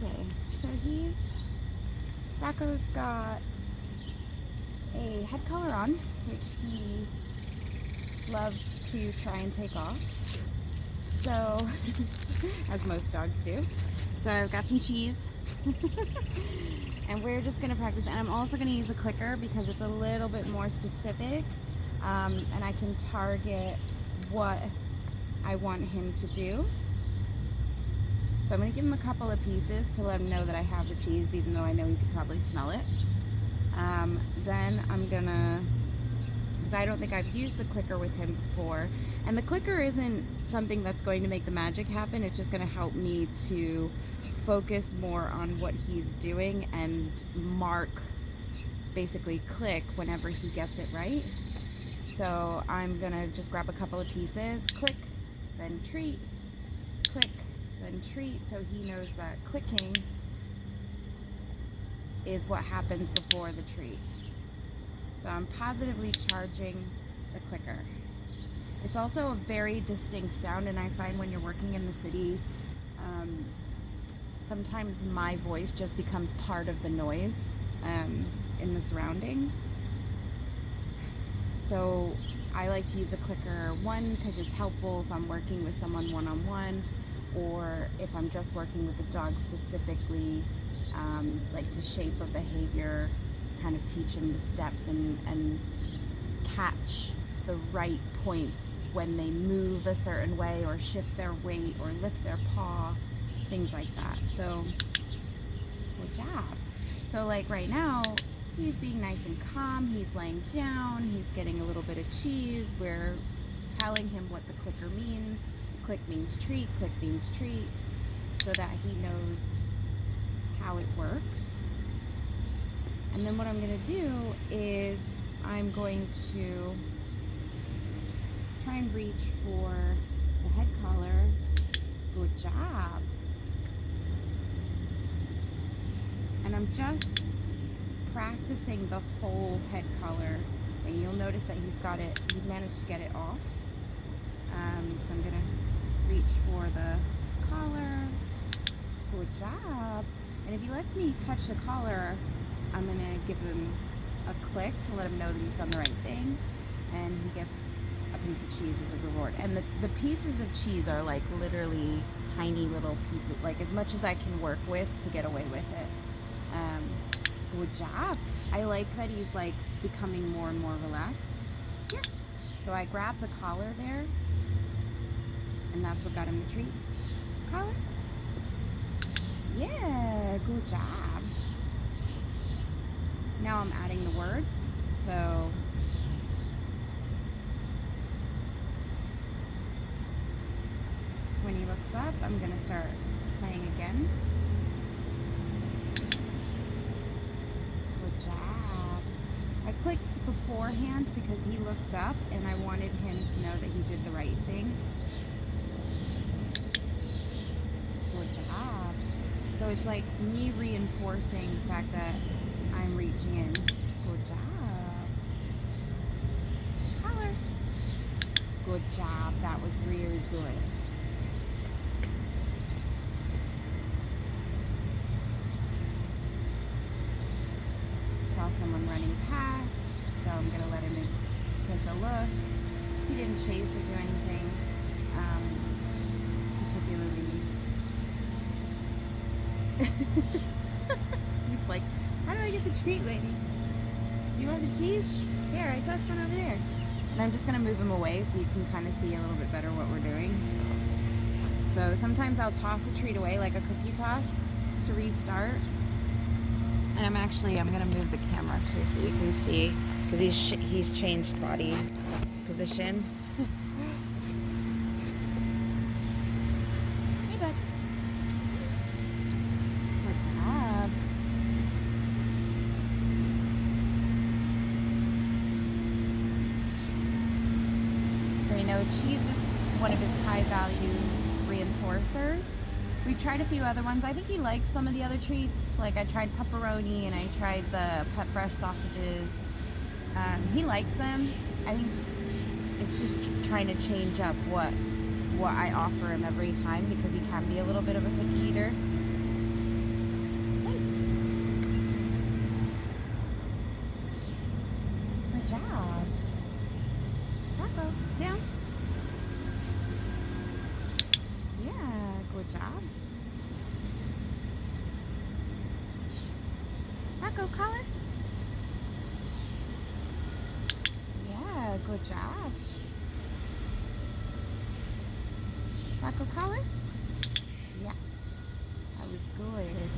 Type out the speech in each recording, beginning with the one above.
Okay, so Rocco's got a head collar on, which he loves to try and take off. So, as most dogs do. So I've got some cheese. And we're just going to practice. And I'm also going to use a clicker because it's a little bit more specific. And I can target what I want him to do. So I'm going to give him a couple of pieces to let him know that I have the cheese, even though I know he could probably smell it. Then I'm going to, because I don't think I've used the clicker with him before. And the clicker isn't something that's going to make the magic happen. It's just going to help me to focus more on what he's doing and mark, basically click whenever he gets it right. So I'm going to just grab a couple of pieces, click, then treat, click, then treat, so he knows that clicking is what happens before the treat. So I'm positively charging the clicker. It's also a very distinct sound, and I find when you're working in the city, sometimes my voice just becomes part of the noise in the surroundings. So I like to use a clicker, one, because it's helpful if I'm working with someone one-on-one, or if I'm just working with the dog specifically, like to shape a behavior, kind of teach them the steps and catch the right points when they move a certain way or shift their weight or lift their paw, things like that. So good job. So like right now, he's being nice and calm, he's laying down, he's getting a little bit of cheese. We're telling him what the clicker means. Click means treat, click means treat, so that he knows how it works. And then what I'm going to do is I'm going to try and reach for the head collar. Good job. And I'm just practicing the whole head collar, and you'll notice that he's managed to get it off. So I'm going to reach for the collar. Good job. And if he lets me touch the collar, I'm going to give him a click to let him know that he's done the right thing, and he gets a piece of cheese as a reward. And the pieces of cheese are like literally tiny little pieces, like as much as I can work with to get away with it. Good job. I like that he's like becoming more and more relaxed. Yes. So I grabbed the collar there, and that's what got him the treat. Collar. Yeah, good job. Now I'm adding the words. So when he looks up, I'm going to start playing again. Good job. I clicked beforehand because he looked up and I wanted him to know that he did the right thing. Good job. So it's like me reinforcing the fact that I'm reaching in. Good job. Collar. Good job. That was really good. Saw someone running past, so I'm going to let him take a look. He didn't chase or do anything particularly. He's like, how do I get the treat, lady? You want the cheese? Here, I tossed one over there. And I'm just going to move him away so you can kind of see a little bit better what we're doing. So sometimes I'll toss a treat away, like a cookie toss, to restart. And I'm going to move the camera too so you can see, because he's changed body position. Hey, bud. Good job. So we know cheese is one of his high value reinforcers. We've tried a few other ones. I think he likes some of the other treats. Like I tried pepperoni and I tried the Pet Fresh sausages. He likes them. I think it's just trying to change up what I offer him every time, because he can be a little bit of a picky eater. job. Rocco, collar. Yeah, good job. Rocco, collar. Yes, that was good.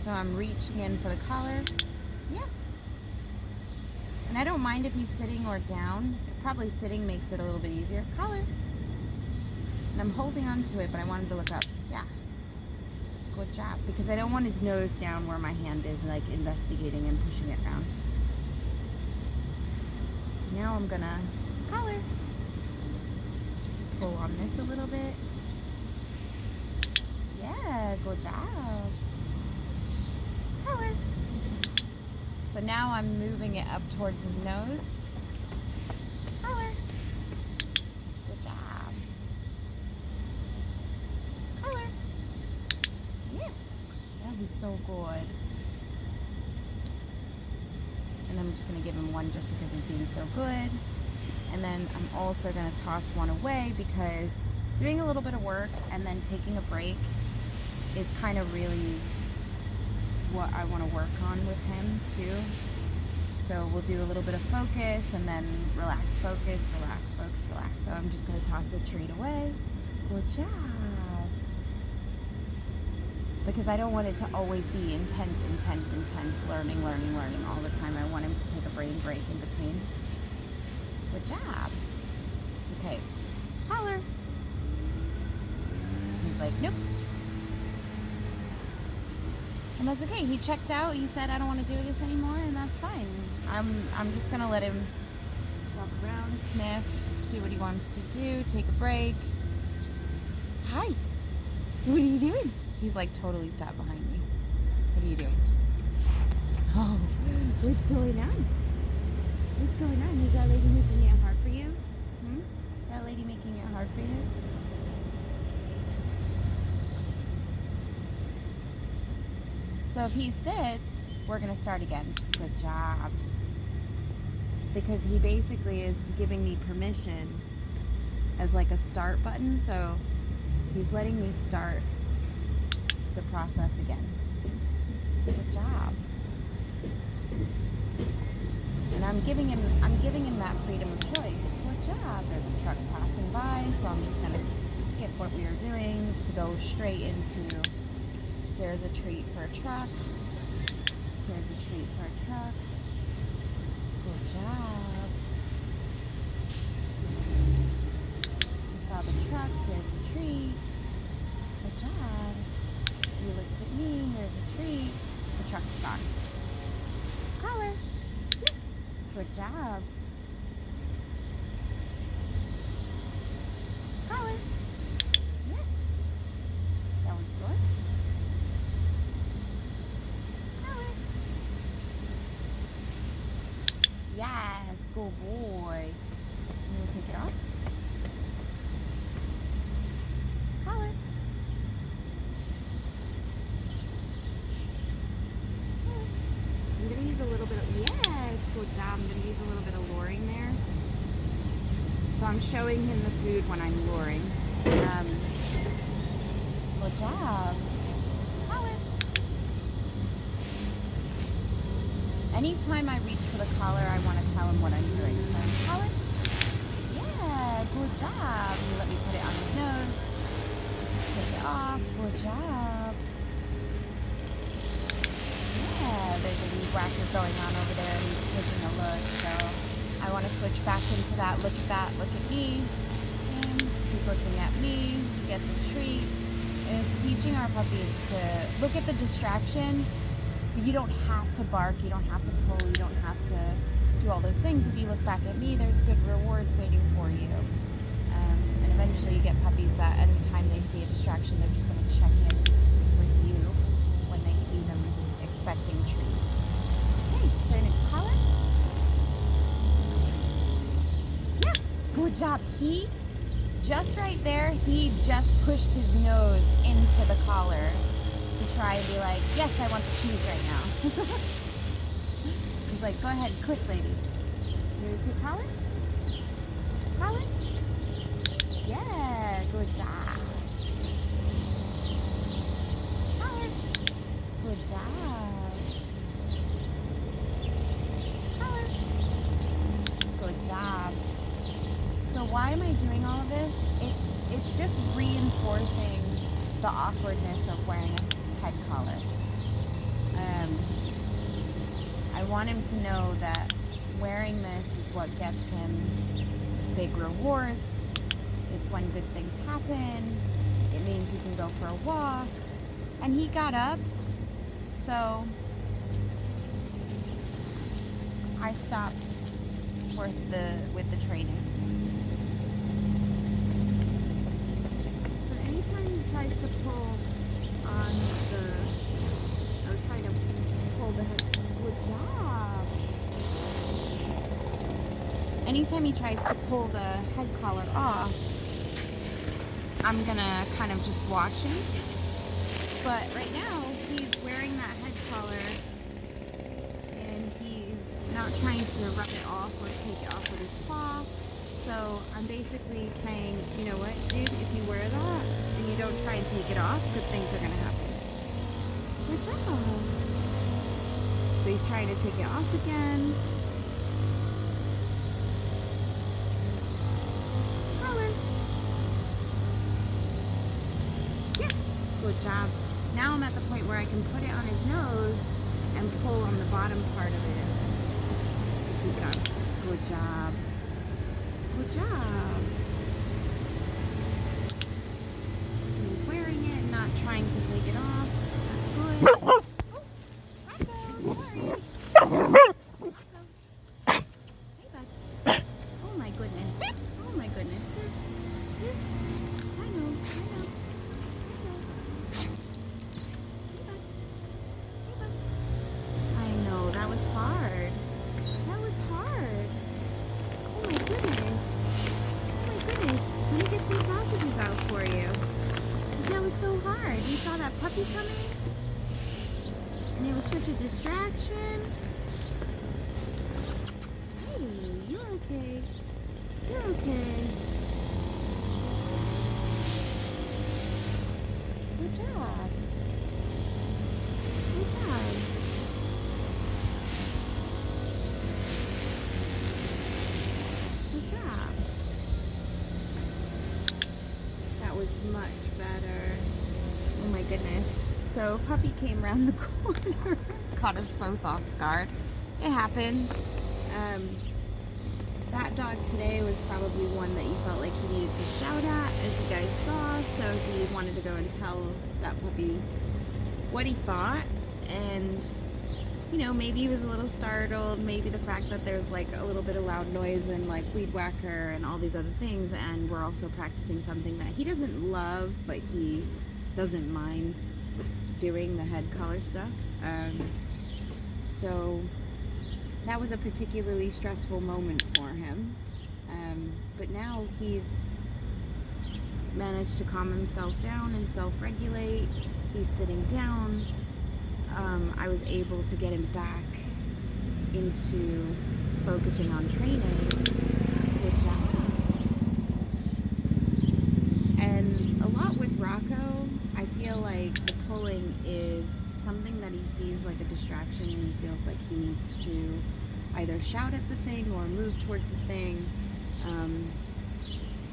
So I'm reaching in for the collar. Yes. And I don't mind if he's sitting or down. Probably sitting makes it a little bit easier. Collar. And I'm holding on to it, but I wanted to look up. Yeah. Good job. Because I don't want his nose down where my hand is, like investigating and pushing it around. Now I'm gonna collar. Pull on this a little bit. Yeah, good job. Collar. So now I'm moving it up towards his nose. Collar. Good job. Collar. Yes. That was so good. And I'm just going to give him one just because he's being so good. And then I'm also going to toss one away because doing a little bit of work and then taking a break is kind of really what I want to work on with him too. So we'll do a little bit of focus and then relax, focus, relax, focus, relax. So I'm just going to toss the treat away. Good job. Because I don't want it to always be intense, learning all the time. I want him to take a brain break in between. Good job. Okay, collar. He's like, nope. And that's okay. He checked out. He said, I don't want to do this anymore, and that's fine. I'm just going to let him walk around, sniff, do what he wants to do, take a break. Hi. What are you doing? He's like totally sat behind me. What are you doing? Oh, what's going on? What's going on? Is that lady making it hard for you? That lady making it hard for you? So if he sits, we're going to start again. Good job. Because he basically is giving me permission as like a start button. So he's letting me start the process again. Good job. And I'm giving him that freedom of choice. Good job. There's a truck passing by, so I'm just going to skip what we were doing to go straight into here's a treat for a truck. Here's a treat for a truck. Good job. You saw the truck. Here's a treat. Good job. You looked at me. Here's a treat. The truck's gone. Collar. Yes. Good job. Collar. Yes. That was good. Yes, good boy. You want to take it off? Collar. I'm going to use a little bit of, yes, good job. I'm going to use a little bit of luring there. So I'm showing him the food when I'm luring. Good job. Anytime I reach for the collar, I want to tell him what I'm doing. So, collar? Yeah, good job. You let me put it on his nose. Take it off. Good job. Yeah, there's a weed whacker going on over there, and he's taking a look. So I want to switch back into that. Look at that. Look at me. Him. He's looking at me. He gets a treat. And it's teaching our puppies to look at the distraction. But you don't have to bark, you don't have to pull, you don't have to do all those things. If you look back at me, there's good rewards waiting for you. And eventually you get puppies that anytime they see a distraction, they're just going to check in with you when they see them expecting treats. Okay, turn it collar. Yes, good job. He, just right there, he just pushed his nose into the collar. To try and be like, yes, I want the cheese right now. He's like, go ahead, click, lady. You ready to take collar? Collar? Yeah, good job. the awkwardness of wearing a head collar. I want him to know that wearing this is what gets him big rewards. It's when good things happen. It means we can go for a walk. And he got up, so I stopped with the training. So anytime he tries to pull on or try to pull the head, good job. Anytime he tries to pull the head collar off, I'm gonna kind of just watch him. But right now, he's wearing that head collar and he's not trying to rub it off or take it off with his paw. So I'm basically saying, you know what, dude, if you wear that and you don't try and take it off, good things are gonna happen. Good job. So he's trying to take it off again. Collar. Yes, good job. Now I'm at the point where I can put it on his nose and pull on the bottom part of it to keep it on. Good job. Good job. He's wearing it, not trying to take it off. That's good. Oh, Rocco, sorry. Rocco. Hey, bud. Oh my goodness. Oh my goodness. Here. I know. That was hard. That was hard. Oh my goodness. Oh my goodness. Let me get some sausages out for you. That was so hard. You saw that puppy coming? And it was such a distraction. Hey, you're okay. You're okay. Good job. Good job. Good job. That was much better. Oh my goodness. So puppy came around the corner, caught us both off guard. It happens. That dog today was probably one that you felt like he needed to shout at, as you guys saw, so he wanted to go and tell that puppy what he thought. And you know, maybe he was a little startled, maybe the fact that there's like a little bit of loud noise and like weed whacker and all these other things, and we're also practicing something that he doesn't love, but he doesn't mind doing, the head collar stuff. So that was a particularly stressful moment for him. But now he's managed to calm himself down and self-regulate. He's sitting down. I was able to get him back into focusing on training. Good job. And a lot with Rocco, I feel like the pulling is something that he sees like a distraction, and he feels like he needs to either shout at the thing or move towards the thing.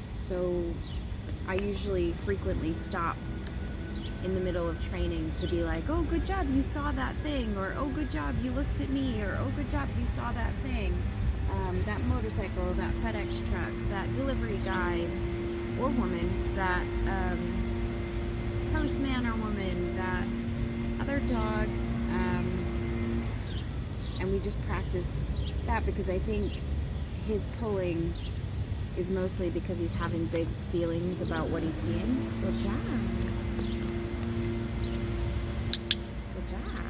So I usually frequently stop in the middle of training to be like, oh, good job, you saw that thing, or oh, good job, you looked at me, or oh, good job, you saw that thing, that motorcycle, that FedEx truck, that delivery guy or woman, that postman or woman, that other dog, and we just practice that, because I think his pulling is mostly because he's having big feelings about what he's seeing. Good job. Good job.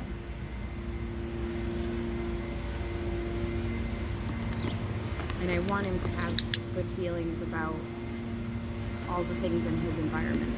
And I want him to have good feelings about all the things in his environment.